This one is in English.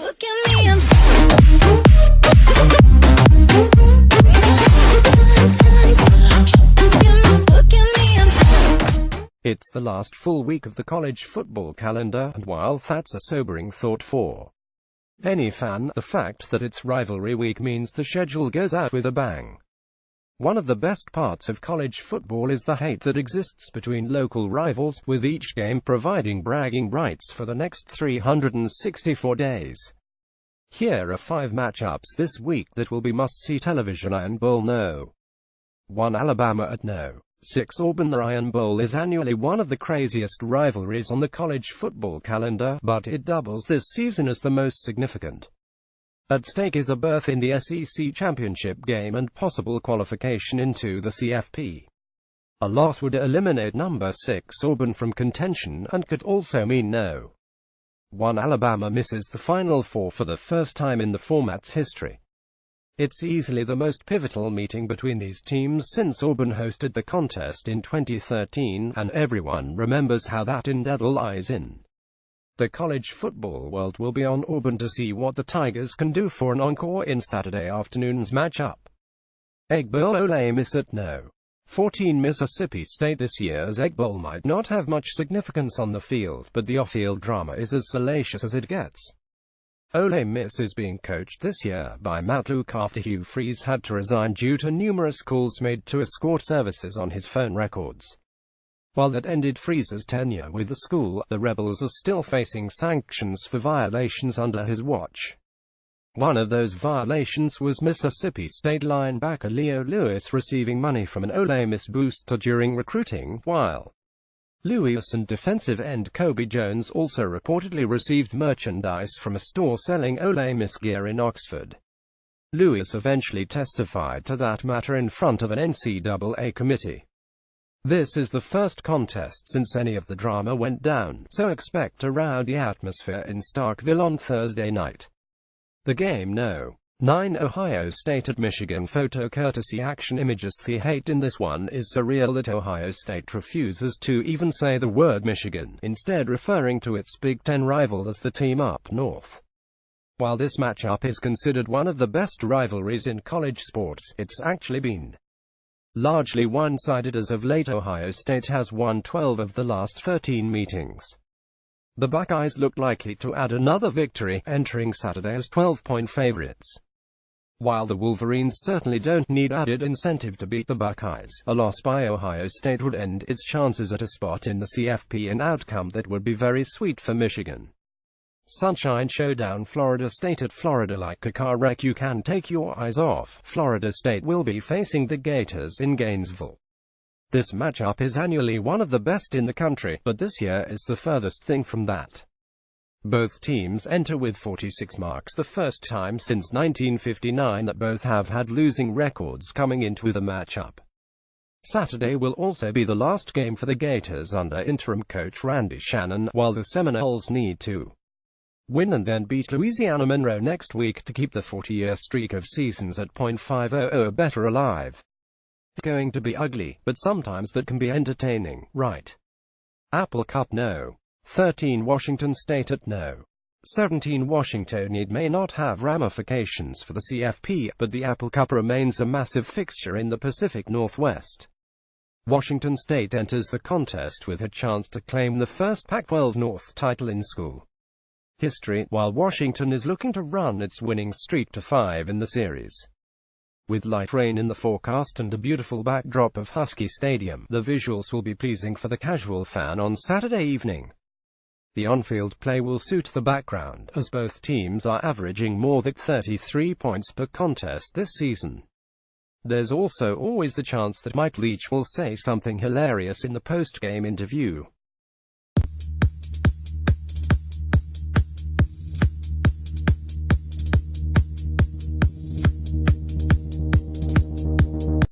Look at me, I'm It's the last full week of the college football calendar, and while that's a sobering thought for any fan, the fact that it's rivalry week means the schedule goes out with a bang. One of the best parts of college football is the hate that exists between local rivals, with each game providing bragging rights for the next 364 days. Here are 5 matchups this week that will be must-see television. Iron Bowl No. 1 Alabama at No. 6 Auburn. The Iron Bowl is annually one of the craziest rivalries on the college football calendar, but it doubles this season as the most significant. At stake is a berth in the SEC championship game and possible qualification into the CFP. A loss would eliminate number 6 Auburn from contention, and could also mean No. 1 Alabama misses the Final Four for the first time in the format's history. It's easily the most pivotal meeting between these teams since Auburn hosted the contest in 2013, and everyone remembers how that indelible eyes in the college football world will be on Auburn to see what the Tigers can do for an encore in Saturday afternoon's matchup. Egg Bowl. Ole Miss at No. 14 Mississippi State. This year's Egg Bowl might not have much significance on the field, but the off-field drama is as salacious as it gets. Ole Miss is being coached this year by Matt Luke after Hugh Freeze had to resign due to numerous calls made to escort services on his phone records. While that ended Freeze's tenure with the school, the Rebels are still facing sanctions for violations under his watch. One of those violations was Mississippi State linebacker Leo Lewis receiving money from an Ole Miss booster during recruiting, while Lewis and defensive end Kobe Jones also reportedly received merchandise from a store selling Ole Miss gear in Oxford. Lewis eventually testified to that matter in front of an NCAA committee. This is the first contest since any of the drama went down, so expect a rowdy atmosphere in Starkville on Thursday night. The game No. 9 Ohio State at Michigan. Photo courtesy Action Images. The hate in this one is so real that Ohio State refuses to even say the word Michigan, instead referring to its Big Ten rival as the team up north. While this matchup is considered one of the best rivalries in college sports, it's actually been largely one-sided as of late. Ohio State has won 12 of the last 13 meetings. The Buckeyes look likely to add another victory, entering Saturday as 12-point favorites. While the Wolverines certainly don't need added incentive to beat the Buckeyes, a loss by Ohio State would end its chances at a spot in the CFP, an outcome that would be very sweet for Michigan. Sunshine Showdown. Florida State at Florida. Like a car wreck you can take your eyes off, Florida State will be facing the Gators in Gainesville. This matchup is annually one of the best in the country, but this year is the furthest thing from that. Both teams enter with 46 marks, the first time since 1959 that both have had losing records coming into the matchup. Saturday will also be the last game for the Gators under interim coach Randy Shannon, while the Seminoles need to win and then beat Louisiana Monroe next week to keep the 40-year streak of seasons at .500 or better alive. It's going to be ugly, but sometimes that can be entertaining, right? Apple Cup. No. 13 Washington State at No. 17 Washington. It may not have ramifications for the CFP, but the Apple Cup remains a massive fixture in the Pacific Northwest. Washington State enters the contest with a chance to claim the first Pac-12 North title in school history, while Washington is looking to run its winning streak to 5 in the series. With light rain in the forecast and a beautiful backdrop of Husky Stadium, the visuals will be pleasing for the casual fan on Saturday evening. The on-field play will suit the background, as both teams are averaging more than 33 points per contest this season. There's also always the chance that Mike Leach will say something hilarious in the post-game interview.